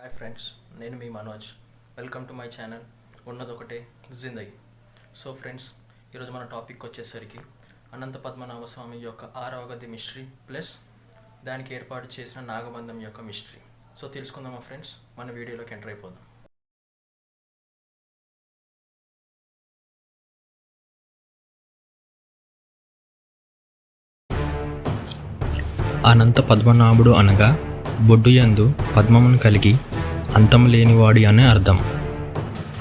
Hi friends, నేను మీ Manoj. Welcome to my channel ఉన్నదొకటే జిందగీ. సో ఫ్రెండ్స్, ఈరోజు మన టాపిక్ వచ్చేసరికి అనంత పద్మనాభ స్వామి యొక్క 6వ గది మిస్టరీ ప్లస్ దానికి ఏర్పాటు చేసిన నాగబంధం యొక్క మిస్టరీ. సో తెలుసుకుందామా ఫ్రెండ్స్, మన వీడియోలోకి ఎంటర్ అయిపోదాం. అనంత పద్మనాభుడు అనగా బొడ్డుయందు పద్మమును కలిగి అంతము లేనివాడి అనే అర్థం.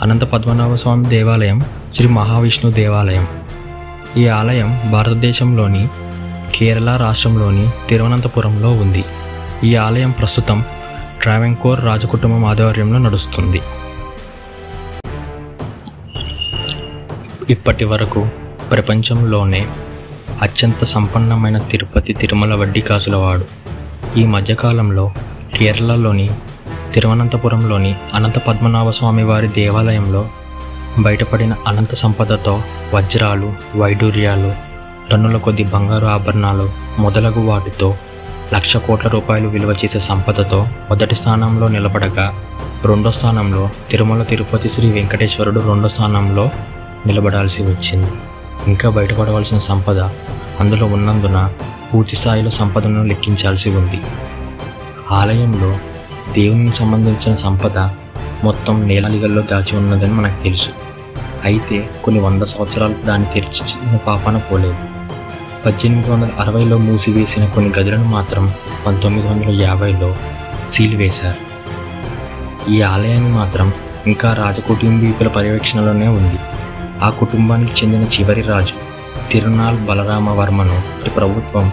అనంత పద్మనాభ స్వామి దేవాలయం శ్రీ మహావిష్ణు దేవాలయం. ఈ ఆలయం భారతదేశంలోని కేరళ రాష్ట్రంలోని తిరువనంతపురంలో ఉంది. ఈ ఆలయం ప్రస్తుతం ట్రావెంకోర్ రాజకుటుంబం ఆధ్వర్యంలో నడుస్తుంది. ఇప్పటి వరకు ప్రపంచంలోనే అత్యంత సంపన్నమైన తిరుపతి తిరుమల వడ్డీ కాసులవాడు. ఈ మధ్యకాలంలో కేరళలోని తిరువనంతపురంలోని అనంత పద్మనాభ స్వామి వారి దేవాలయంలో బయటపడిన అనంత సంపదతో వజ్రాలు, వైడూర్యాలు, టన్నుల కొద్ది బంగారు ఆభరణాలు మొదలగు వాటితో 1,00,000 కోట్ల రూపాయలు విలువ చేసే సంపదతో మొదటి స్థానంలో నిలబడగా, రెండో స్థానంలో తిరుమల తిరుపతి శ్రీ వెంకటేశ్వరుడు రెండో స్థానంలో నిలబడాల్సి వచ్చింది. ఇంకా బయటపడవలసిన సంపద అందులో ఉన్నందున పూర్తి స్థాయిలో సంపదను లెక్కించాల్సి ఉంది. ఆలయంలో దేవునికి సంబంధించిన సంపద మొత్తం నేలలిగల్లో దాచి ఉన్నదని మనకు తెలుసు. అయితే కొన్ని 100 సంవత్సరాలు దాన్ని తెరిచి చిన్న పాపాన పోలేదు. 1860లో మూసివేసిన కొన్ని గదులను మాత్రం 1950లో సీల్ వేశారు. ఈ ఆలయాన్ని మాత్రం ఇంకా రాజకుటుంబీకుల పర్యవేక్షణలోనే ఉంది. ఆ కుటుంబానికి చెందిన చివరి రాజు తిరునాల్ బలరామవర్మను ప్రభుత్వం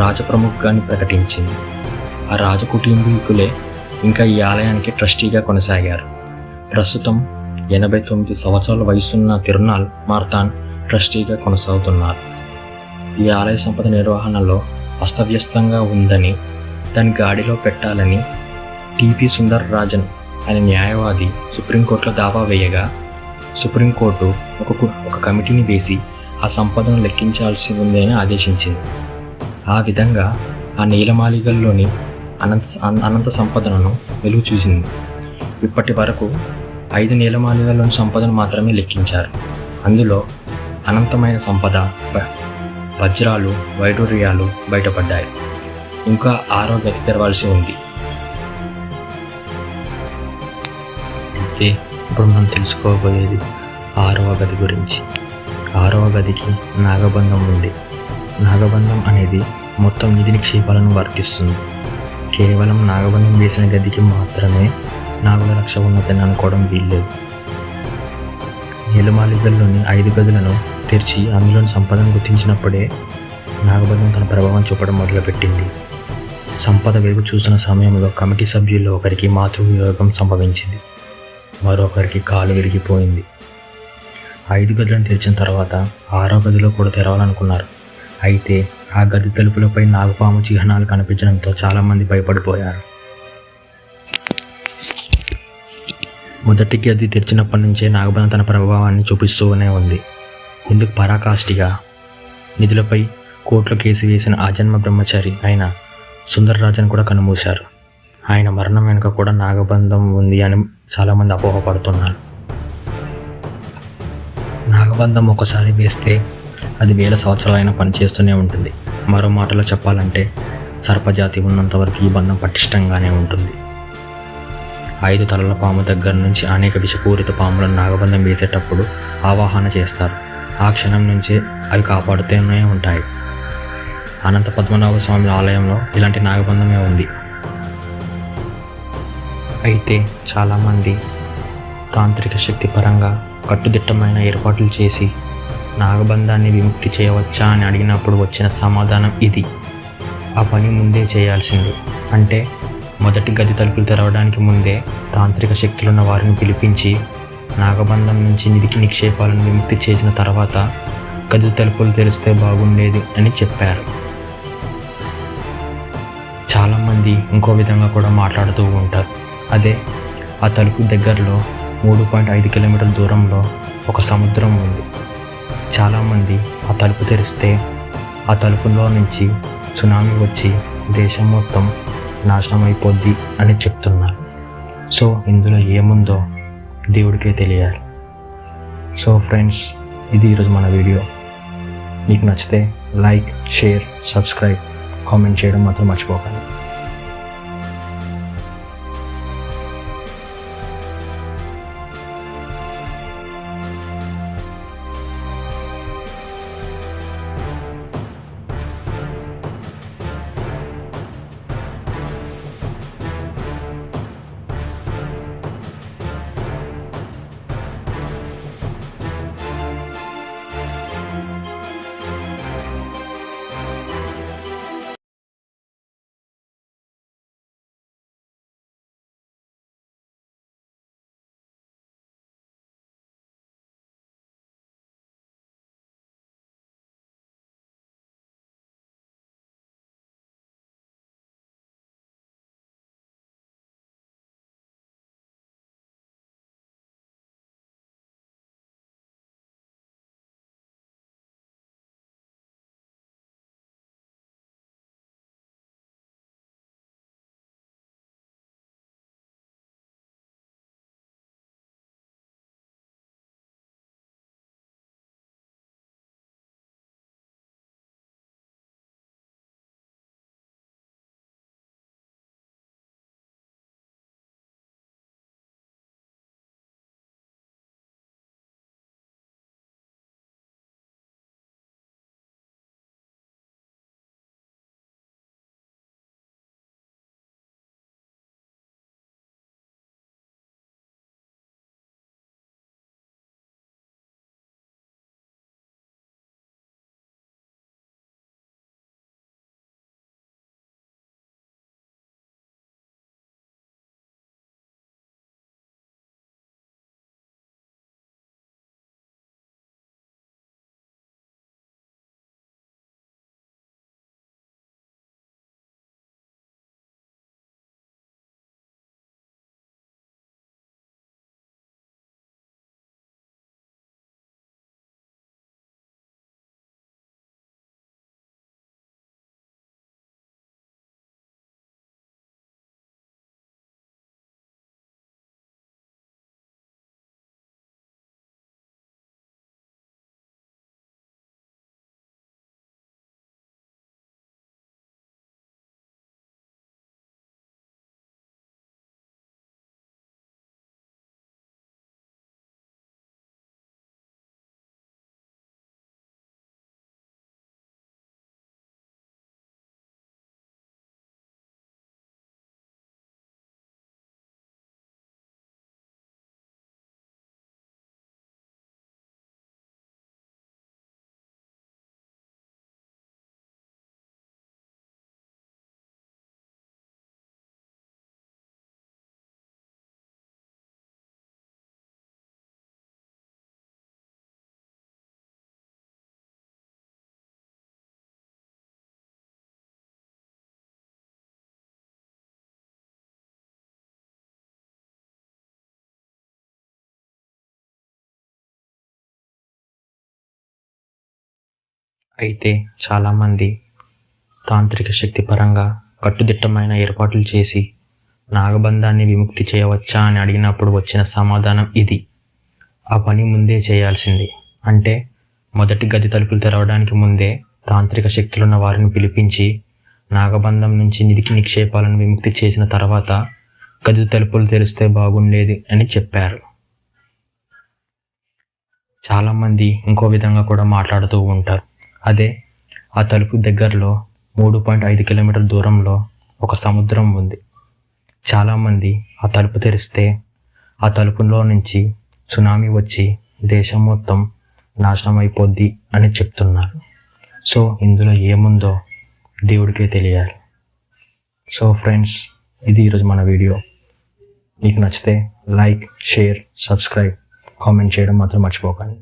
రాజప్రముఖాన్ని ప్రకటించింది. ఆ రాజకుటుంబీకులే ఇంకా ఈ ఆలయానికి ట్రస్టీగా కొనసాగారు. ప్రస్తుతం 89 సంవత్సరాల వయసున్న తిరునాల్ మార్తాన్ ట్రస్టీగా కొనసాగుతున్నారు. ఈ ఆలయ సంపద నిర్వహణలో అస్తవ్యస్తంగా ఉందని, దాన్ని గాడిలో పెట్టాలని టిపి సుందర్ రాజన్ అనే న్యాయవాది సుప్రీంకోర్టులో దావా వేయగా, సుప్రీంకోర్టు ఒక కమిటీని వేసి ఆ సంపదను లెక్కించాల్సి ఉంది అని ఆదేశించింది. ఆ విధంగా ఆ నీలమాళిగల్లోని అనంత సంపదను వెలుగు చూసింది. ఇప్పటి వరకు 5 నీలమాళిగల్లోని సంపదను మాత్రమే లెక్కించారు. అందులో అనంతమైన సంపద, వజ్రాలు, వైడూర్యాలు బయటపడ్డాయి. ఇంకా 6వ గది తెరవాల్సి ఉంది. అయితే ఇప్పుడు మనం తెలుసుకోబోయేది 6వ గది గురించి. 6వ గదికి నాగబంధం ఉంది. నాగబంధం అనేది మొత్తం నిధి నిక్షేపాలను వర్తిస్తుంది. కేవలం నాగబంధం వేసిన గదికి మాత్రమే నాగుల రక్ష ఉన్నదని అనుకోవడం వీల్లేదు. నీలమాళిగల్లోని 5 గదులను తెరిచి అందులోని సంపదను గుర్తించినప్పుడే నాగబంధం తన ప్రభావం చూపడం మొదలుపెట్టింది. సంపద వెలుగు చూసిన సమయంలో కమిటీ సభ్యుల్లో ఒకరికి మాతృవియోగం సంభవించింది. మరొకరికి కాలు విరిగిపోయింది. 5 గదులను తెరిచిన తర్వాత 6వ గదిలో కూడా తెరవాలనుకున్నారు. అయితే ఆ గది తలుపులపై నాగపాము చిహ్నాలు కనిపించడంతో చాలామంది భయపడిపోయారు. మొదటి గది తెరిచినప్పటి నుంచే నాగబంధం తన ప్రభావాన్ని చూపిస్తూనే ఉంది. ఇందుకు పరాకాష్ఠిగా నిధులపై కోర్టులో కేసు వేసిన ఆజన్మ బ్రహ్మచారి అయిన సుందర్రాజన్ కూడా కన్నుమూశారు. ఆయన మరణం వెనుక కూడా నాగబంధం ఉంది అని చాలామంది అపోహపడుతున్నారు. నాగబంధం ఒకసారి వేస్తే అది 1000 సంవత్సరాలైనా పనిచేస్తూనే ఉంటుంది. మరో మాటలో చెప్పాలంటే సర్పజాతి ఉన్నంత వరకు ఈ బంధం పటిష్టంగానే ఉంటుంది. 5 తలల పాము దగ్గర నుంచి అనేక విషపూరిత పాములను నాగబంధం వేసేటప్పుడు ఆవాహన చేస్తారు. ఆ క్షణం నుంచే అవి కాపాడుతూనే ఉంటాయి. అనంత పద్మనాభ స్వామి ఆలయంలో ఇలాంటి నాగబంధమే ఉంది. అయితే చాలామంది తాంత్రిక శక్తి పరంగా కట్టుదిట్టమైన ఏర్పాట్లు చేసి నాగబంధాన్ని విముక్తి చేయవచ్చా అని అడిగినప్పుడు వచ్చిన సమాధానం ఇది: ఆ పని ముందే చేయాల్సింది. అంటే మొదటి గది తలుపులు తెరవడానికి ముందే తాంత్రిక శక్తులున్న వారిని పిలిపించి నాగబంధం నుంచి నిధికి నిక్షేపాలను విముక్తి చేసిన తర్వాత గది తలుపులు తెరిస్తే బాగుండేది అని చెప్పారు. చాలామంది ఇంకో విధంగా కూడా మాట్లాడుతూ ఉంటారు. అదే, ఆ తలుపు దగ్గరలో 3.5 కిలోమీటర్ల దూరంలో ఒక సముద్రం ఉంది. చాలామంది ఆ తలుపు తెరిస్తే ఆ తలుపులో నుంచి సునామీ వచ్చి దేశం మొత్తం నాశనం అయిపోద్ది అని చెప్తున్నారు. సో ఇందులో ఏముందో దేవుడికే తెలియాలి. సో ఫ్రెండ్స్, ఇది ఈరోజు మన వీడియో. మీకు నచ్చితే లైక్, షేర్, సబ్స్క్రైబ్, కామెంట్ చేయడం మాత్రం మర్చిపోకండి. అయితే చాలామంది తాంత్రిక శక్తి పరంగా కట్టుదిట్టమైన ఏర్పాట్లు చేసి నాగబంధాన్ని విముక్తి చేయవచ్చా అని అడిగినప్పుడు వచ్చిన సమాధానం ఇది: ఆ పని ముందే చేయాల్సింది. అంటే మొదటి గది తలుపులు తెరవడానికి ముందే తాంత్రిక శక్తులున్న వారిని పిలిపించి నాగబంధం నుంచి నిక్షేపాలను విముక్తి చేసిన తర్వాత గది తలుపులు తెరిస్తే బాగుండేది అని చెప్పారు. చాలామంది ఇంకో విధంగా కూడా మాట్లాడుతూ ఉంటారు. అదే, ఆ తలుపు దగ్గరలో 3.5 కిలోమీటర్ల దూరంలో ఒక సముద్రం ఉంది. చాలామంది ఆ తలుపు తెరిస్తే ఆ తలుపులో నుంచి సునామీ వచ్చి దేశం మొత్తం నాశనం అయిపోద్ది అని చెప్తున్నారు. సో ఇందులో ఏముందో దేవుడికే తెలియాలి. సో ఫ్రెండ్స్, ఇది ఈరోజు మన వీడియో. మీకు నచ్చితే లైక్, షేర్, సబ్స్క్రైబ్, కామెంట్ చేయడం మాత్రం మర్చిపోకండి.